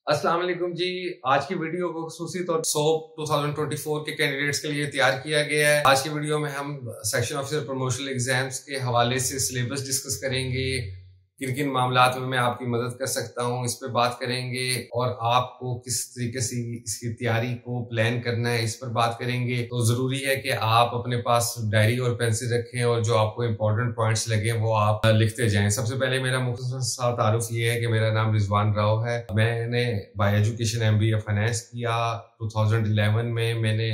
अस्सलाम वालेकुम जी। आज की वीडियो को खुसूसी तौर सोप 2024 के कैंडिडेट्स के लिए तैयार किया गया है। आज की वीडियो में हम सेक्शन ऑफिसर प्रमोशनल एग्जाम्स के हवाले से सिलेबस डिस्कस करेंगे, किन किन मामलात में मैं आपकी मदद कर सकता हूं इस पे बात करेंगे, और आपको किस तरीके से इसकी तैयारी को प्लान करना है इस पर बात करेंगे। तो जरूरी है कि आप अपने पास डायरी और पेंसिल रखें और जो आपको इंपॉर्टेंट पॉइंट्स लगे वो आप लिखते जाएं। सबसे पहले मेरा मुख्तसर सा तारुफ ये है कि मेरा नाम रिजवान राव है। मैंने बाय एजुकेशन MBA फाइनेंस किया। 2011 में मैंने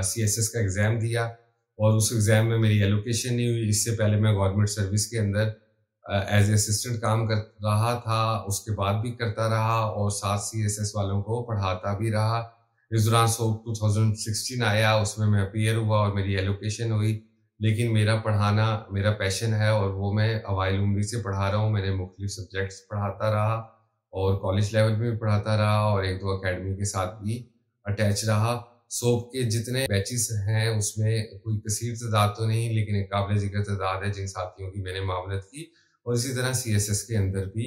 CSS का एग्जाम दिया और उस एग्जाम में मेरी एलोकेशन नहीं हुई। इससे पहले मैं गवर्नमेंट सर्विस के अंदर एज असिस्टेंट काम कर रहा था, उसके बाद भी करता रहा और साथ CSS वालों को पढ़ाता भी रहा। इस दौरान सोप 2016 आया, उसमें मैं अपीयर हुआ और मेरी एलोकेशन हुई। लेकिन मेरा पढ़ाना मेरा पैशन है और वो मैं अवाइल उम्री से पढ़ा रहा हूँ। मैंने मुख्तलिफ सब्जेक्ट्स पढ़ाता रहा और कॉलेज लेवल पे भी पढ़ाता रहा और एक दो अकेडमी के साथ भी अटैच रहा। सोप के जितने बैचेस हैं उसमें कोई कसीर तादाद तो नहीं, लेकिन एक काबिल जिक्र तादाद है जिन साथियों की मैंने मावनत की। और इसी तरह CSS के अंदर भी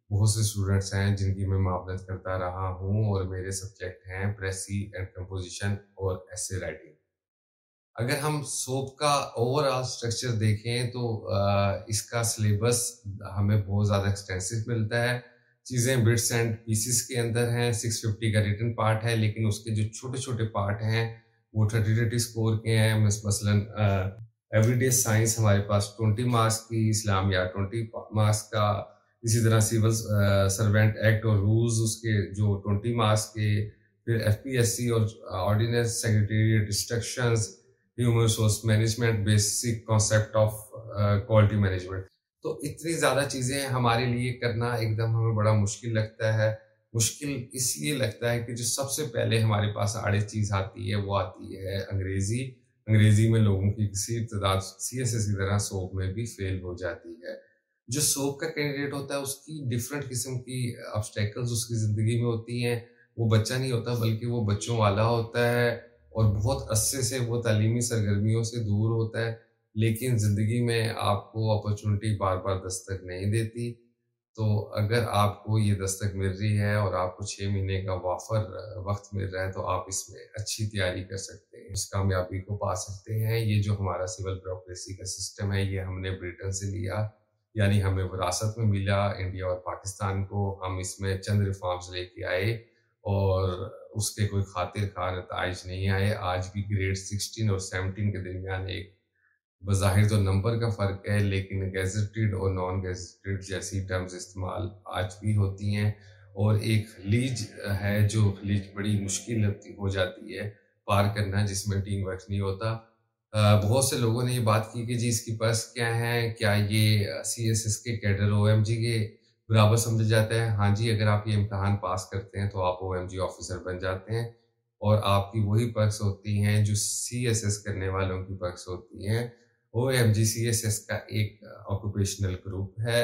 बहुत से स्टूडेंट्स हैं जिनकी मैं मावनत करता रहा हूँ और मेरे सब्जेक्ट हैं प्रेसी एंड कंपोजिशन और एसे राइटिंग। अगर हम सोप का ओवरऑल स्ट्रक्चर देखें तो इसका सिलेबस हमें बहुत ज़्यादा एक्सटेंसिव मिलता है। चीज़ें बिट्स एंड पीसेस के अंदर हैं। 650 का रिटन पार्ट है, लेकिन उसके जो छोटे छोटे पार्ट हैं वो 30 स्कोर के हैं। मसलन एवरीडे साइंस हमारे पास 20 मार्क्स की, इस्लामियात 20 मार्क्स का, इसी तरह सिविल सर्वेंट एक्ट और रूल्स उसके जो 20 मार्क्स के, फिर FPSC और ordinance secretariat instructions, human resource management, basic concept of quality management. तो इतनी ज्यादा चीजें हमारे लिए करना एकदम हमें बड़ा मुश्किल लगता है। मुश्किल इसलिए लगता है कि जो सबसे पहले हमारे पास आड़े चीज आती है वो आती है अंग्रेजी। अंग्रेजी में लोगों की किसी तादाद CSS की तरह सोप में भी फेल हो जाती है। जो सोप का कैंडिडेट होता है उसकी डिफरेंट किस्म की ऑब्स्टेकल्स उसकी जिंदगी में होती हैं। वो बच्चा नहीं होता बल्कि वो बच्चों वाला होता है और बहुत अरसे से वो तालीमी सरगर्मियों से दूर होता है। लेकिन जिंदगी में आपको अपॉर्चुनिटी बार बार दस्तक नहीं देती। तो अगर आपको ये दस्तक मिल रही है और आपको 6 महीने का वाफर वक्त मिल रहा है तो आप इसमें अच्छी तैयारी कर सकते हैं, इस कामयाबी को पा सकते हैं। ये जो हमारा सिविल ब्यूरोक्रेसी का सिस्टम है ये हमने ब्रिटेन से लिया, यानी हमें विरासत में मिला इंडिया और पाकिस्तान को। हम इसमें चंद रिफॉर्म्स लेके आए और उसके कोई खातिर खा नताइज नहीं आए। आज भी ग्रेड 16 और 17 के दरमियान एक बज़ाहिर तो नंबर का फ़र्क है, लेकिन गैजेटेड और नॉन गैजेटेड जैसी टर्म्स इस्तेमाल आज भी होती हैं। और एक खलीज है जो खलीज बड़ी मुश्किल हो जाती है पार करना, जिसमें टीम वर्क नहीं होता। बहुत से लोगों ने ये बात की कि जी इसकी पर्स क्या है, क्या ये CSS के कैडर OMG के बराबर समझा जाता है? हाँ जी, अगर आप ये इम्तहान पास करते हैं तो आप OMG ऑफिसर बन जाते हैं और आपकी वही पर्क्स होती हैं जो CSS करने वालों की पर्क्स होती हैं। OMG CSS का एक ऑक्यूपेशनल ग्रुप है।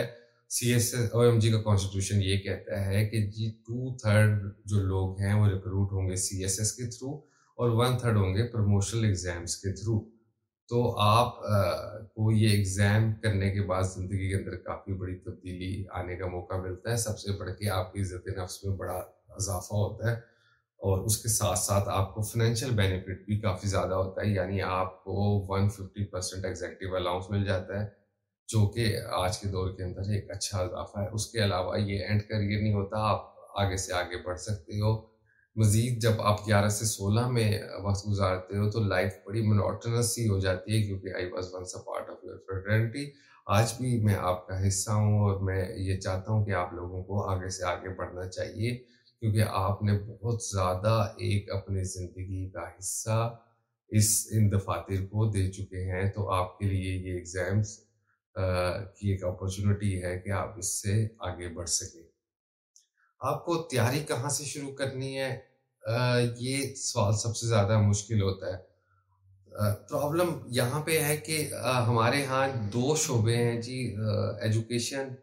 CSS OMG का कॉन्स्टिट्यूशन ये कहता है कि जी 2/3 जो लोग हैं वो रिक्रूट होंगे CSS के थ्रू और 1/3 होंगे प्रमोशनल एग्जाम्स के थ्रू। तो आप को ये एग्जाम करने के बाद जिंदगी के अंदर काफी बड़ी तब्दीली आने का मौका मिलता है। सबसे बढ़ के आपकी इज्जत नफ्स में बड़ा इजाफा होता है और उसके साथ साथ आपको फाइनेंशियल बेनिफिट भी काफ़ी ज़्यादा होता है, यानी आपको 150% एग्जेक्टिव अलाउंस मिल जाता है, जो कि आज के दौर के अंदर एक अच्छा इजाफा है। उसके अलावा ये एंड करियर नहीं होता, आप आगे से आगे बढ़ सकते हो। मज़ीद जब आप 11 से 16 में वक्त गुजारते हो तो लाइफ बड़ी मोनोटोनस सी हो जाती है, क्योंकि I was once a part of your fraternity. आज भी मैं आपका हिस्सा हूँ और मैं ये चाहता हूँ कि आप लोगों को आगे से आगे बढ़ना चाहिए, क्योंकि आपने बहुत ज़्यादा एक अपनी ज़िंदगी का हिस्सा इन दफातर को दे चुके हैं। तो आपके लिए ये एग्ज़ाम्स की एक अपॉर्चुनिटी है कि आप इससे आगे बढ़ सकें। आपको तैयारी कहाँ से शुरू करनी है, ये सवाल सबसे ज़्यादा मुश्किल होता है। प्रॉब्लम यहाँ पे है कि हमारे यहाँ दो शोबे हैं जी, एजुकेशन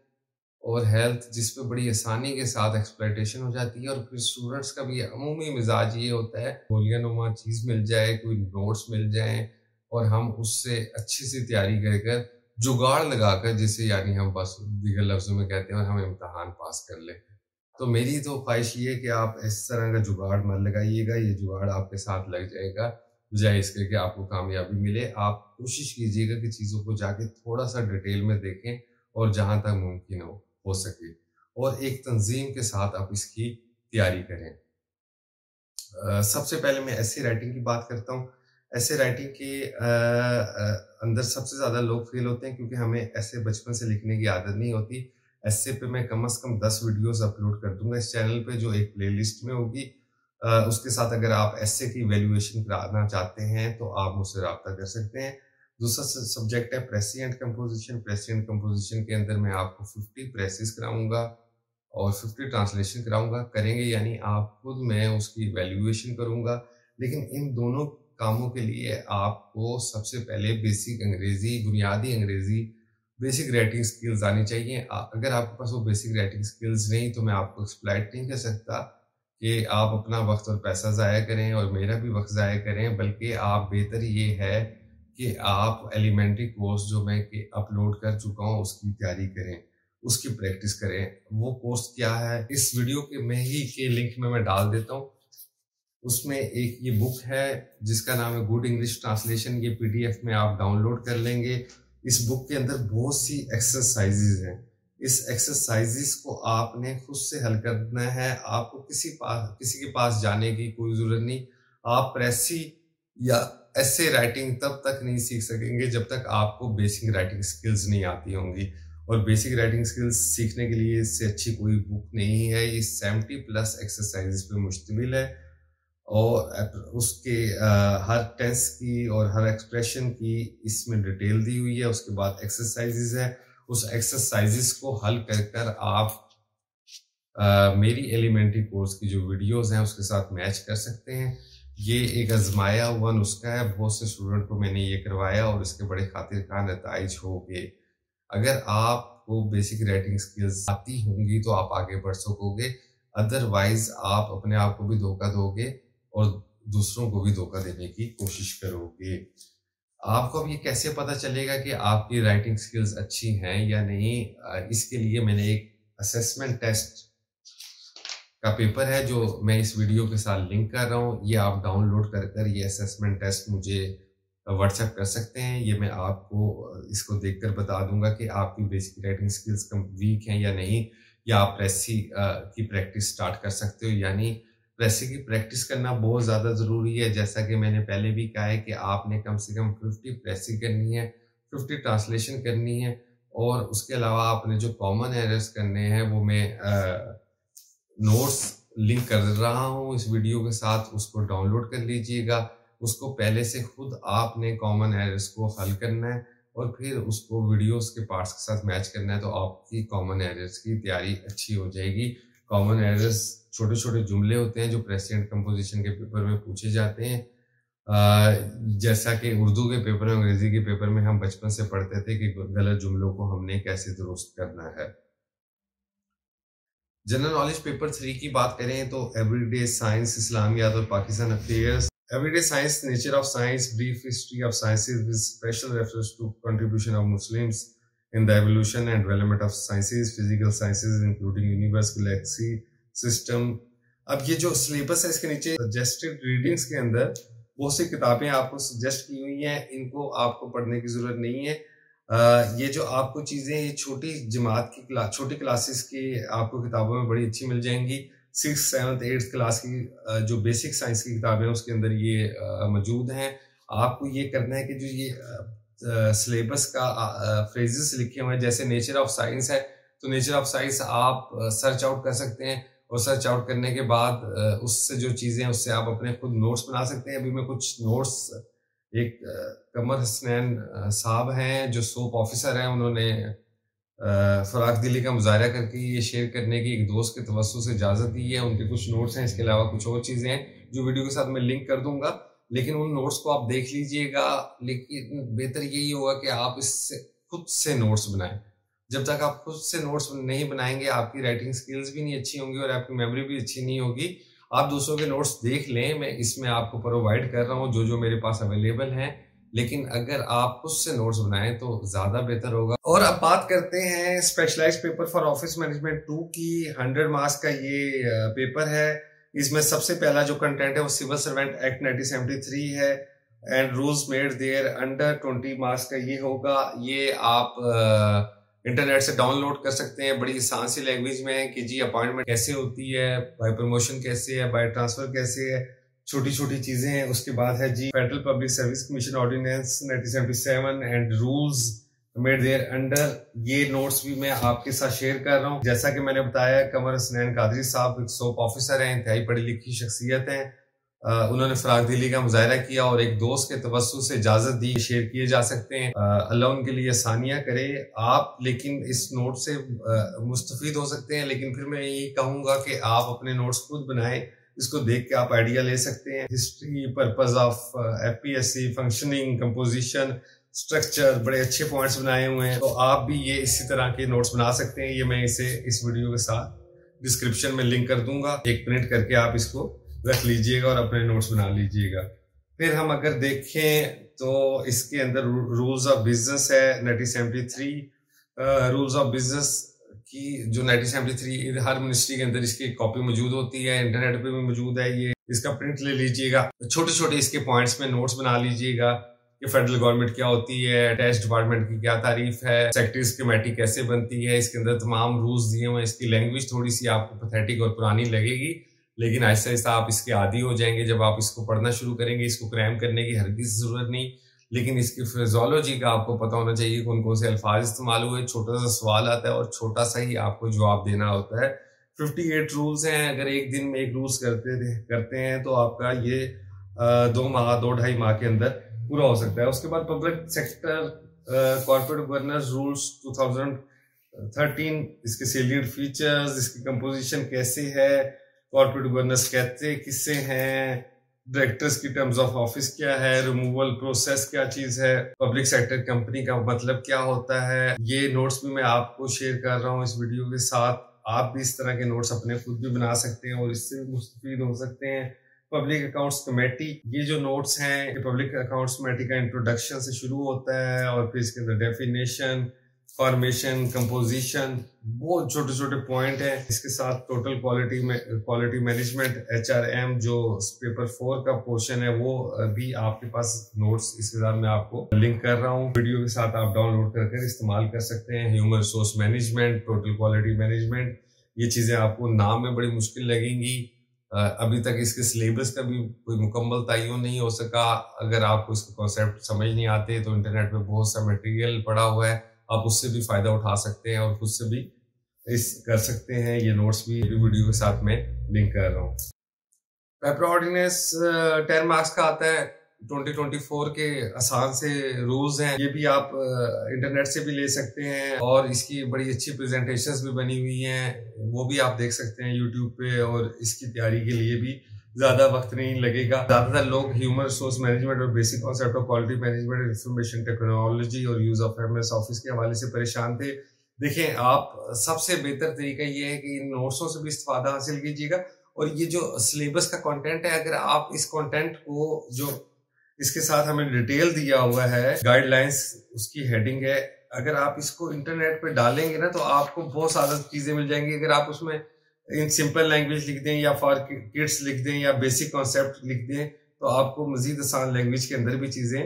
और हेल्थ, जिस पे बड़ी आसानी के साथ एक्सप्लॉयटेशन हो जाती है। और फिर स्टूडेंट्स का भी अमूमी मिजाज ये होता है गोलियानुमा चीज़ मिल जाए, कोई नोट्स मिल जाए और हम उससे अच्छी सी तैयारी कर कर जुगाड़ लगाकर, जिसे यानी हम बस दीगर लफ्जों में कहते हैं, और हम इम्तहान पास कर लें। तो मेरी तो ख्वाहिश ये है कि आप इस तरह का जुगाड़ मत लगाइएगा, ये जुगाड़ आपके साथ लग जाएगा, बजाय इसके कि आपको कामयाबी मिले। आप कोशिश कीजिएगा कि चीज़ों को जाके थोड़ा सा डिटेल में देखें और जहाँ तक मुमकिन हो सके, और एक तंजीम के साथ आप इसकी तैयारी करें। सबसे पहले मैं ऐसे राइटिंग की बात करता हूँ। ऐसे राइटिंग के अंदर सबसे ज़्यादा लोग फेल होते हैं क्योंकि हमें ऐसे बचपन से लिखने की आदत नहीं होती। ऐसे पे मैं कम से कम 10 वीडियोस अपलोड कर दूंगा इस चैनल पे, जो एक प्लेलिस्ट में होगी। उसके साथ अगर आप ऐसे की वैल्यूएशन कराना चाहते हैं तो आप मुझसे रब्ता कर सकते हैं। दूसरा सब्जेक्ट है प्रेसिडेंट कंपोजिशन। प्रेसिडेंट कंपोजिशन के अंदर मैं आपको 50 प्रेसेस कराऊंगा और 50 ट्रांसलेशन कराऊंगा। करेंगे यानी आप खुद, मैं उसकी वैल्यूएशन करूंगा। लेकिन इन दोनों कामों के लिए आपको सबसे पहले बेसिक अंग्रेजी, बुनियादी अंग्रेजी, बेसिक राइटिंग स्किल्स आनी चाहिए। अगर आपके पास वो बेसिक राइटिंग स्किल्स नहीं तो मैं आपको एक्सप्लॉइट नहीं कर सकता कि आप अपना वक्त और पैसा ज़ाया करें और मेरा भी वक्त ज़ाया करें, बल्कि आप बेहतर ये है कि आप एलिमेंट्री कोर्स जो मैं अपलोड कर चुका हूँ उसकी तैयारी करें, उसकी प्रैक्टिस करें। वो कोर्स क्या है इस वीडियो के में ही के लिंक में मैं डाल देता हूँ। उसमें एक ये बुक है जिसका नाम है गुड इंग्लिश ट्रांसलेशन। ये PDF में आप डाउनलोड कर लेंगे। इस बुक के अंदर बहुत सी एक्सरसाइजेज हैं। इस एक्सरसाइजेस को आपने खुद से हल करना है। आपको किसी के पास जाने की कोई जरूरत नहीं। आप प्रेसी या ऐसे राइटिंग तब तक नहीं सीख सकेंगे जब तक आपको बेसिक राइटिंग स्किल्स नहीं आती होंगी। और बेसिक राइटिंग स्किल्स सीखने के लिए इससे अच्छी कोई बुक नहीं है। ये 70+ एक्सरसाइजेस पे मुश्तमिल है और उसके हर टेंस की और हर एक्सप्रेशन की इसमें डिटेल दी हुई है। उसके बाद एक्सरसाइजेस है। उस एक्सरसाइजेस को हल कर कर आप मेरी एलिमेंट्री कोर्स की जो वीडियोस हैं उसके साथ मैच कर सकते हैं। ये एक आजमाया हुआ नुस्खा है। बहुत से स्टूडेंट को मैंने ये करवाया और इसके बड़े खातिरखान नताइज हो गए। अगर आपको बेसिक राइटिंग स्किल्स आती होंगी तो आप आगे बढ़ सकोगे, अदरवाइज आप अपने आप को भी धोखा दोगे और दूसरों को भी धोखा देने की कोशिश करोगे। आपको अब ये कैसे पता चलेगा कि आपकी राइटिंग स्किल्स अच्छी हैं या नहीं? इसके लिए मैंने एक असेसमेंट टेस्ट का पेपर है जो मैं इस वीडियो के साथ लिंक कर रहा हूँ। ये आप डाउनलोड कर ये असेसमेंट टेस्ट मुझे व्हाट्सएप कर सकते हैं। ये मैं आपको इसको देखकर बता दूंगा कि आपकी बेसिक राइटिंग स्किल्स कम वीक हैं या नहीं, या आप प्रेसी की प्रैक्टिस स्टार्ट कर सकते हो। यानी प्रेसी की प्रैक्टिस करना बहुत ज़्यादा ज़रूरी है। जैसा कि मैंने पहले भी कहा है कि आपने कम से कम 50 प्रेसी करनी है, 50 ट्रांसलेशन करनी है, और उसके अलावा आपने जो कॉमन एरर्स करने हैं वो मैं नोट्स लिंक कर रहा हूँ इस वीडियो के साथ, उसको डाउनलोड कर लीजिएगा। उसको पहले से खुद आपने कॉमन एरर्स को हल करना है और फिर उसको वीडियोस के पार्ट्स के साथ मैच करना है, तो आपकी कॉमन एरर्स की तैयारी अच्छी हो जाएगी। कॉमन एरर्स छोटे छोटे जुमले होते हैं जो प्रेसिडेंट कंपोजिशन के पेपर में पूछे जाते हैं। जैसा कि उर्दू के पेपर में, अंग्रेजी के पेपर में हम बचपन से पढ़ते थे कि गलत जुमलों को हमने कैसे दुरुस्त करना है। जनरल नॉलेज पेपर 3 की बात करें तो एवरीडे साइंस, इस्लामियात और Pakistan affairs. Everyday science, nature of science, brief history of sciences with special reference to contribution of Muslims in the evolution and development of sciences, physical sciences including universe, galaxy system। अब ये जो syllabus है इसके नीचे suggested readings के अंदर बहुत सी किताबें आपको सजेस्ट की हुई हैं, इनको आपको पढ़ने की जरूरत नहीं है। ये जो आपको चीजें, ये छोटी जमात की छोटी क्लासेस की आपको किताबों में बड़ी अच्छी मिल जाएंगी। 6th, 7th, 8th क्लास की जो बेसिक साइंस की किताबें उसके अंदर ये मौजूद हैं। आपको ये करना है कि जो ये सिलेबस का फ्रेजेस लिखे हुए हैं, जैसे नेचर ऑफ साइंस है तो नेचर ऑफ साइंस आप सर्च आउट कर सकते हैं, और सर्च आउट करने के बाद उससे जो चीजें हैं उससे आप अपने खुद नोट्स बना सकते हैं। अभी मैं कुछ नोट्स, एक कमर हसनैन साहब हैं जो सोप ऑफिसर हैं, उन्होंने फराख दिली का मुजाहरा करके ये शेयर करने की एक दोस्त के तवज्जो से इजाजत दी है। उनके कुछ नोट्स हैं, इसके अलावा कुछ और चीजें हैं जो वीडियो के साथ मैं लिंक कर दूंगा, लेकिन उन नोट्स को आप देख लीजिएगा। लेकिन बेहतर यही होगा कि आप इससे खुद से नोट्स बनाएं। जब तक आप खुद से नोट्स नहीं बनाएंगे आपकी राइटिंग स्किल्स भी नहीं अच्छी होंगी और आपकी मेमोरी भी अच्छी नहीं होगी। आप दूसरों के नोट्स देख लें, मैं इसमें आपको प्रोवाइड कर रहा हूँ जो जो मेरे पास अवेलेबल हैं, लेकिन अगर आप खुद से नोट्स बनाएं तो ज्यादा बेहतर होगा। और अब बात करते हैं specialized paper for office management 2 की। 100 मार्क्स का ये पेपर है। इसमें सबसे पहला जो कंटेंट है वो सिविल सर्वेंट एक्ट 1973 है and rules made there under 20 marks का ये होगा। ये आप इंटरनेट से डाउनलोड कर सकते हैं, बड़ी आसान सी लैंग्वेज में है कि जी अपॉइंटमेंट कैसे होती है, बाय प्रमोशन कैसे है, बाय ट्रांसफर कैसे है, छोटी छोटी चीजें हैं। उसके बाद है जी federal public service commission ordinance 1977 and rules made there under. ये नोट्स भी मैं आपके साथ शेयर कर रहा हूँ। जैसा कि मैंने बताया, कमर हसनैन कादरी साहब एक सोप ऑफिसर हैं, इंतहाई पढ़ी लिखी शख्सियत हैं। उन्होंने फराग दिली का मुजाहरा किया और एक दोस्त के तवज्जुह से इजाजत दी, शेयर किए जा सकते हैं। अल्लाह उनके लिए आसानियां करे। आप लेकिन इस नोट से मुस्तफीद हो सकते हैं, लेकिन फिर मैं यही कहूंगा कि आप अपने नोट्स खुद बनाएं। इसको देख के आप आइडिया ले सकते हैं। History, purpose of FPSC, functioning, composition, structure, बड़े अच्छे पॉइंट्स बनाए हुए हैं। तो आप भी ये इसी तरह के नोट्स बना सकते हैं। ये मैं इसे इस वीडियो के साथ डिस्क्रिप्शन में लिंक कर दूंगा। एक प्रिंट करके आप इसको रख लीजिएगा और अपने नोट्स बना लीजिएगा। फिर हम अगर देखें तो इसके अंदर रूल्स ऑफ बिजनेस है 1973। रूल्स ऑफ बिजनेस की जो 1973 हर मिनिस्ट्री के अंदर इसकी कॉपी मौजूद होती है, इंटरनेट पे भी मौजूद है। ये इसका प्रिंट ले लीजिएगा, छोटे छोटे इसके पॉइंट्स में नोट्स बना लीजिएगा कि फेडरल गवर्नमेंट क्या होती है, अटैच डिपार्टमेंट की क्या तारीफ है, सेक्रेटरीज कमेटी कैसे बनती है। इसके अंदर तमाम रूल्स दिए हुए हैं। इसकी लैंग्वेज थोड़ी सी आपको पैथेटिक और पुरानी लगेगी, लेकिन ऐसा ऐसा आप इसके आदी हो जाएंगे जब आप इसको पढ़ना शुरू करेंगे। इसको क्रैम करने की हरगिज़ जरूरत नहीं, लेकिन इसकी फ्रेजोलॉजी का आपको पता होना चाहिए, कौन कौन से अल्फाज इस्तेमाल हुए। छोटा सा सवाल आता है और छोटा सा ही आपको जवाब देना होता है। 58 रूल्स हैं। अगर एक दिन में एक रूल्स करते हैं तो आपका ये 2-2.5 माह के अंदर पूरा हो सकता है। उसके बाद public sector corporate governance rules 2013, इसके सेलिएंट फीचर्स, इसकी कंपोजिशन कैसे है, कॉर्पोरेट गवर्नेंस कहते किससे हैं, डायरेक्टर्स की टर्म्स ऑफ ऑफिस क्या है, रिमूवल प्रोसेस क्या चीज है, पब्लिक सेक्टर कंपनी का मतलब क्या होता है। ये नोट्स भी मैं आपको शेयर कर रहा हूँ इस वीडियो के साथ। आप भी इस तरह के नोट्स अपने खुद भी बना सकते हैं और इससे भी मुस्तफीद हो सकते हैं। पब्लिक अकाउंट्स कमेटी, ये जो नोट्स हैं, ये पब्लिक अकाउंट्स कमेटी का इंट्रोडक्शन से शुरू होता है और फिर इसके अंदर डेफिनेशन, फॉर्मेशन, कंपोजिशन, बहुत छोटे छोटे पॉइंट है। इसके साथ टोटल क्वालिटी मैनेजमेंट HRM जो पेपर 4 का पोर्शन है वो भी आपके पास नोट्स इसके साथ मैं आपको लिंक कर रहा हूँ। वीडियो के साथ आप डाउनलोड कर इस्तेमाल कर सकते हैं। Human resource management, total quality management, ये चीजें आपको नाम में बड़ी मुश्किल लगेंगी। अभी तक इसके सिलेबस का भी कोई मुकम्मल तयन नहीं हो सका। अगर आपको इसके कॉन्सेप्ट समझ नहीं आते तो इंटरनेट पे बहुत सा मटेरियल पड़ा हुआ है, आप उससे भी फायदा उठा सकते हैं और खुद से भी इस कर सकते हैं। ये नोट्स भी वीडियो के साथ में लिंक कर रहा हूँ। पेपर ऑर्डिनेंस 10 मार्क्स का आता है। 2024 के आसान से रूल्स हैं, ये भी आप इंटरनेट से भी ले सकते हैं और इसकी बड़ी अच्छी प्रेजेंटेशंस भी बनी हुई हैं, वो भी आप देख सकते हैं यूट्यूब पे। और इसकी तैयारी के लिए भी ज्यादा वक्त नहीं लगेगा। ज्यादातर लोग ह्यूमन रिसोर्स मैनेजमेंट और basic concept of quality management, information technology और यूज ऑफ MS ऑफिस के हवाले से परेशान थे। देखें, आप सबसे बेहतर तरीका ये है कि इन नोट्सों से भी इस्तेफादा हासिल कीजिएगा। और ये जो सिलेबस का कंटेंट है, अगर आप इस कंटेंट को जो इसके साथ हमें डिटेल दिया हुआ है, गाइडलाइंस उसकी हेडिंग है, अगर आप इसको इंटरनेट पे डालेंगे ना तो आपको बहुत सारी चीजें मिल जाएंगी। अगर आप उसमें इन सिंपल लैंग्वेज लिख दें या फॉर किड्स लिख दें या बेसिक कॉन्सेप्ट लिख दें तो आपको मजीद आसान लैंग्वेज के अंदर भी चीजें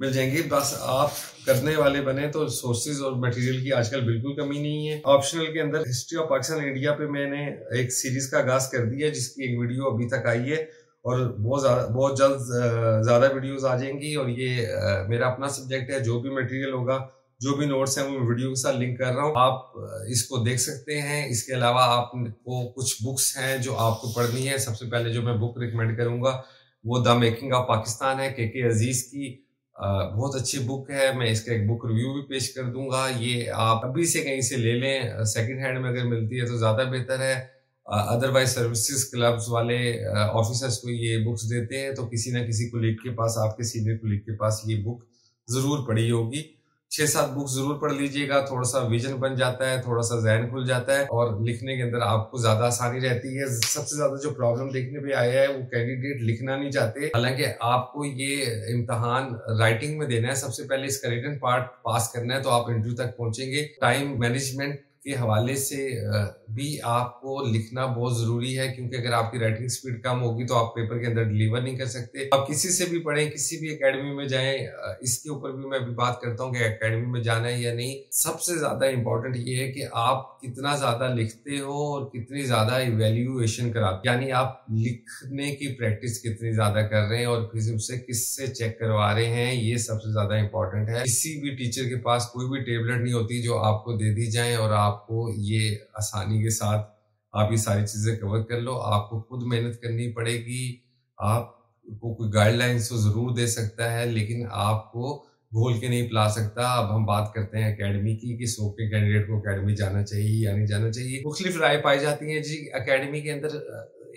मिल जाएंगी। बस आप करने वाले बने तो सोर्सेज और मटेरियल की आजकल बिल्कुल कमी नहीं है। ऑप्शनल के अंदर हिस्ट्री ऑफ पाकिस्तान इंडिया पे मैंने एक सीरीज का आगाज कर दिया जिसकी एक वीडियो अभी तक आई है और बहुत जल्द ज्यादा वीडियोस आ जाएंगी। और ये मेरा अपना सब्जेक्ट है। जो भी मटेरियल होगा, जो भी नोट्स हैं, वो मैं वीडियो के साथ लिंक कर रहा हूँ, आप इसको देख सकते हैं। इसके अलावा आपको कुछ बुक्स हैं जो आपको पढ़नी है। सबसे पहले जो मैं बुक रिकमेंड करूंगा वो द मेकिंग ऑफ पाकिस्तान है, KK अजीज की। बहुत अच्छी बुक है। मैं इसका एक बुक रिव्यू भी पेश कर दूंगा। ये आप अभी से कहीं से ले लें, सेकंड हैंड में अगर मिलती है तो ज्यादा बेहतर है। अदरवाइज सर्विसेज क्लब्स वाले ऑफिसर्स को ये बुक्स देते हैं, तो किसी ना किसी कोलीग के पास, आपके सीनियर कोलीग के पास ये बुक जरूर पड़ी होगी। 6-7 बुक जरूर पढ़ लीजिएगा, थोड़ा सा विजन बन जाता है, थोड़ा सा जहन खुल जाता है और लिखने के अंदर आपको ज्यादा आसानी रहती है। सबसे ज्यादा जो प्रॉब्लम देखने पे आया है वो कैंडिडेट लिखना नहीं चाहते। हालांकि आपको ये इम्तिहान राइटिंग में देना है, सबसे पहले इसका रिटन पार्ट पास करना है तो आप इंटरव्यू तक पहुंचेंगे। टाइम मैनेजमेंट के हवाले से भी आपको लिखना बहुत जरूरी है, क्योंकि अगर आपकी राइटिंग स्पीड कम होगी तो आप पेपर के अंदर डिलीवर नहीं कर सकते। आप किसी से भी पढ़ें, किसी भी एकेडमी में जाएं, इसके ऊपर भी मैं अभी बात करता हूँ कि एकेडमी में जाना है या नहीं। सबसे ज्यादा इंपॉर्टेंट ये है कि आप कितना ज्यादा लिखते हो और कितनी ज्यादा इवेल्युएशन कराते, यानी आप लिखने की प्रैक्टिस कितनी ज्यादा कर रहे हैं और किससे चेक करवा रहे हैं, ये सबसे ज्यादा इंपॉर्टेंट है। किसी भी टीचर के पास कोई भी टेबलेट नहीं होती जो आपको दे दी जाए और आपको ये आसानी के साथ आप ये सारी चीजें कवर कर लो। आपको खुद मेहनत करनी पड़ेगी। आपको कोई गाइडलाइंस तो जरूर दे सकता है, लेकिन आपको घोल के नहीं पिला सकता। अब हम बात करते हैं एकेडमी की कि सो के कैंडिडेट को एकेडमी जाना चाहिए या नहीं जाना चाहिए। मुख्तलिफ राय पाई जाती है जी। एकेडमी के अंदर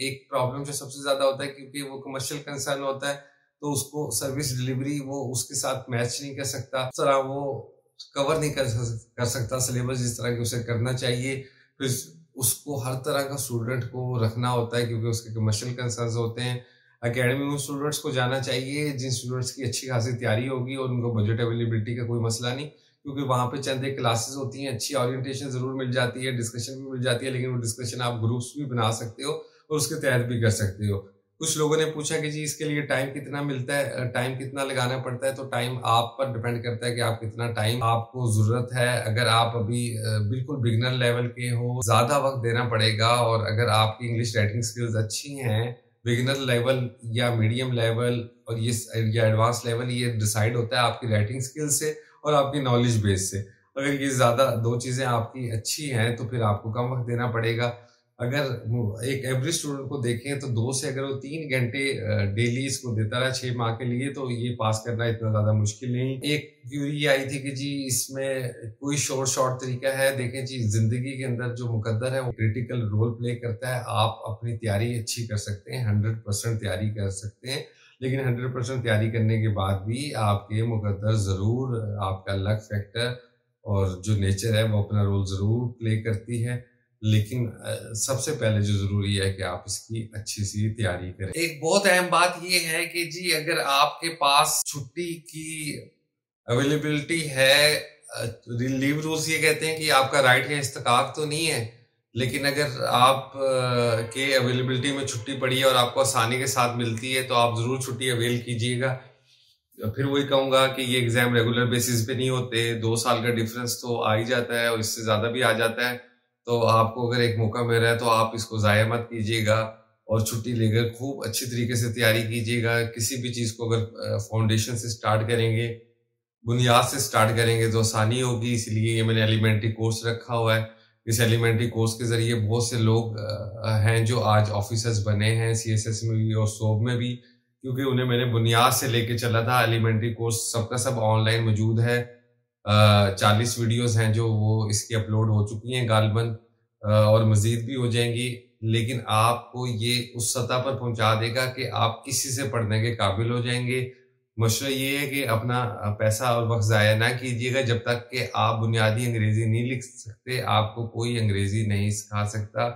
एक प्रॉब्लम जो सबसे ज्यादा होता है, क्योंकि वो कमर्शियल कंसर्न होता है तो उसको सर्विस डिलीवरी वो उसके साथ मैच नहीं कर सकता, उस तरह वो कवर नहीं कर सकता सिलेबस जिस तरह की उसे करना चाहिए। फिर उसको हर तरह का स्टूडेंट को रखना होता है क्योंकि उसके कमर्शियल कंसर्न्स होते हैं। एकेडमी में स्टूडेंट्स को जाना चाहिए जिन स्टूडेंट्स की अच्छी खासी तैयारी होगी और उनको बजट अवेलेबिलिटी का कोई मसला नहीं, क्योंकि वहां पे चंद एक क्लासेस होती हैं, अच्छी ओरिएंटेशन जरूर मिल जाती है, डिस्कशन भी मिल जाती है, लेकिन वो डिस्कशन आप ग्रुप्स भी बना सकते हो और उसके तहत भी कर सकते हो। कुछ लोगों ने पूछा कि जी इसके लिए टाइम कितना मिलता है, टाइम कितना लगाना पड़ता है। तो टाइम आप पर डिपेंड करता है कि आप कितना टाइम आपको जरूरत है। अगर आप अभी बिल्कुल बिगनर लेवल के हो, ज्यादा वक्त देना पड़ेगा, और अगर आपकी इंग्लिश राइटिंग स्किल्स अच्छी हैं, बिगिनर लेवल या मीडियम लेवल और ये या एडवांस लेवल, ये डिसाइड होता है आपकी राइटिंग स्किल से और आपकी नॉलेज बेस से। अगर ये ज्यादा दो चीजें आपकी अच्छी हैं तो फिर आपको कम वक्त देना पड़ेगा। अगर एक एवरेज स्टूडेंट को देखें तो 2 से अगर वो 3 घंटे डेली इसको देता रहा 6 माह के लिए तो ये पास करना इतना ज्यादा मुश्किल नहीं। एक क्यूरी आई थी कि जी इसमें कोई शॉर्ट तरीका है। देखें जी, जिंदगी के अंदर जो मुकद्दर है वो क्रिटिकल रोल प्ले करता है। आप अपनी तैयारी अच्छी कर सकते हैं, 100% तैयारी कर सकते हैं, लेकिन 100% तैयारी करने के बाद भी आपके मुकद्दर जरूर, आपका लक फैक्टर और जो नेचर है वो अपना रोल जरूर प्ले करती है। लेकिन सबसे पहले जो जरूरी है कि आप इसकी अच्छी सी तैयारी करें। एक बहुत अहम बात ये है कि जी अगर आपके पास छुट्टी की अवेलेबिलिटी है, लीव रूल्स ये कहते हैं कि आपका राइट है, इस्तेकाक तो नहीं है, लेकिन अगर आप के अवेलेबिलिटी में छुट्टी पड़ी है और आपको आसानी के साथ मिलती है तो आप जरूर छुट्टी अवेल कीजिएगा। फिर वही कहूंगा कि ये एग्जाम रेगुलर बेसिस पे नहीं होते, 2 साल का डिफरेंस तो आ ही जाता है और इससे ज्यादा भी आ जाता है। तो आपको अगर एक मौका मिल रहा है तो आप इसको जाया मत कीजिएगा और छुट्टी लेकर खूब अच्छी तरीके से तैयारी कीजिएगा। किसी भी चीज को अगर फाउंडेशन से स्टार्ट करेंगे, बुनियाद से स्टार्ट करेंगे तो आसानी होगी। इसलिए ये मैंने एलिमेंट्री कोर्स रखा हुआ है। इस एलिमेंट्री कोर्स के जरिए बहुत से लोग हैं जो आज ऑफिसर्स बने हैं, CSS में भी और सोब में भी, क्योंकि उन्हें मैंने बुनियाद से लेके चला था। एलिमेंट्री कोर्स सबका सब ऑनलाइन मौजूद है। 40 वीडियोस हैं जो वो इसकी अपलोड हो चुकी हैं गालबन, और मजीद भी हो जाएंगी। लेकिन आपको ये उस सतह पर पहुंचा देगा कि आप किसी से पढ़ने के काबिल हो जाएंगे। मशवरा ये है कि अपना पैसा और वक्त जाया ना कीजिएगा। जब तक कि आप बुनियादी अंग्रेजी नहीं लिख सकते, आपको कोई अंग्रेजी नहीं सिखा सकता।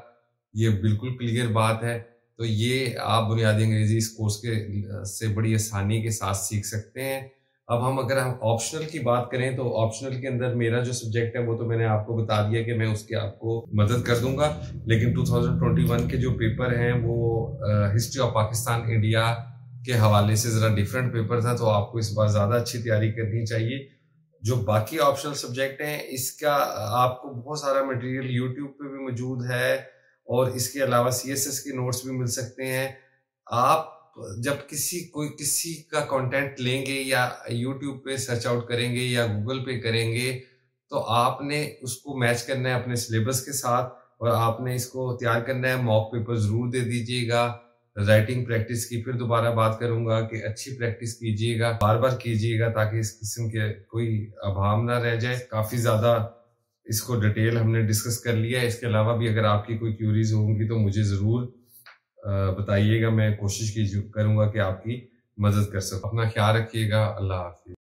ये बिल्कुल क्लियर बात है। तो ये आप बुनियादी अंग्रेजी इस कोर्स के से बड़ी आसानी के साथ सीख सकते हैं। अब अगर हम ऑप्शनल की बात करें तो ऑप्शनल के अंदर मेरा जो सब्जेक्ट है वो तो मैंने आपको बता दिया कि मैं उसकी आपको मदद कर दूंगा। लेकिन 2021 के जो पेपर हैं वो हिस्ट्री ऑफ पाकिस्तान इंडिया के हवाले से जरा डिफरेंट पेपर था, तो आपको इस बार ज्यादा अच्छी तैयारी करनी चाहिए। जो बाकी ऑप्शनल सब्जेक्ट हैं इसका आपको बहुत सारा मटेरियल यूट्यूब पे भी मौजूद है और इसके अलावा CSS के नोट्स भी मिल सकते हैं। आप जब किसी का कंटेंट लेंगे या YouTube पे सर्च आउट करेंगे या गूगल पे करेंगे तो आपने उसको मैच करना है अपने सिलेबस के साथ और आपने इसको तैयार करना है। मॉक पेपर जरूर दे दीजिएगा। राइटिंग प्रैक्टिस की फिर दोबारा बात करूंगा कि अच्छी प्रैक्टिस कीजिएगा, बार बार कीजिएगा, ताकि इस किस्म के कोई अभाव ना रह जाए। काफी ज्यादा इसको डिटेल हमने डिस्कस कर लिया है। इसके अलावा भी अगर आपकी कोई क्यूरीज होंगी तो मुझे जरूर बताइएगा। मैं कोशिश करूंगा कि आपकी मदद कर सकूं। अपना ख्याल रखिएगा। अल्लाह हाफिज।